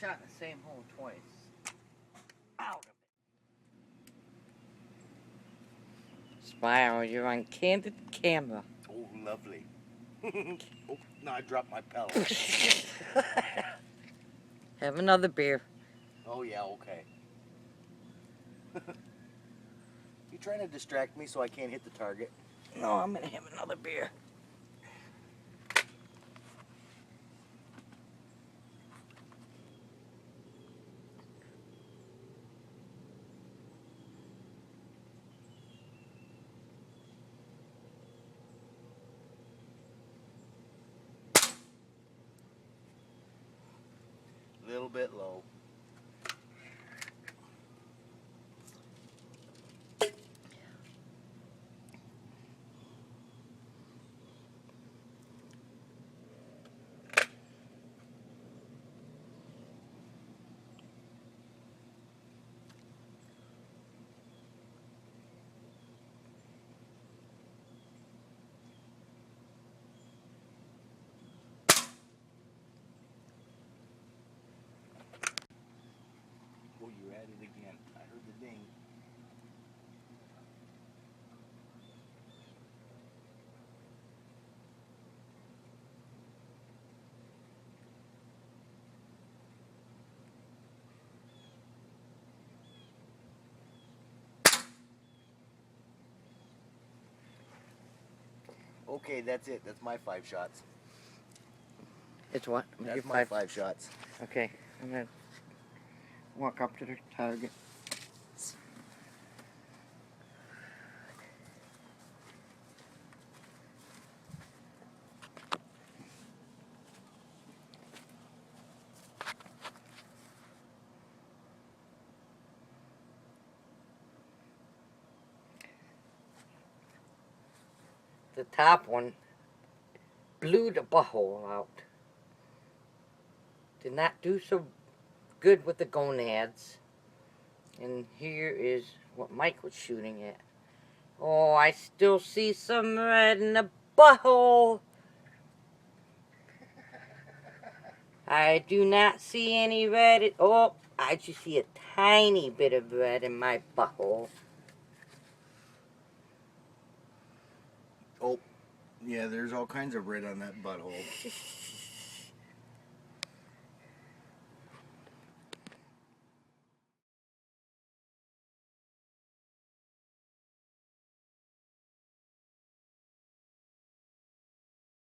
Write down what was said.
shot in the same hole twice. Out of it. Smile, you're on candid camera. Oh, lovely. Oh, no, I dropped my pellet. Have another beer. Oh, yeah, okay. You trying to distract me so I can't hit the target? No, I'm gonna have another beer. A little bit low. Oh, you're at it again. I heard the ding. Okay, that's it. That's my 5 shots. It's what? That's my 5 shots. Okay, I'm gonna walk up to the target. The top one blew the butthole out. Did not do so good with the gonads. And here is what Mike was shooting at. Oh, I still see some red in the butthole. I do not see any red. Oh, I just see a tiny bit of red in my butthole. Oh, yeah, there's all kinds of red on that butthole.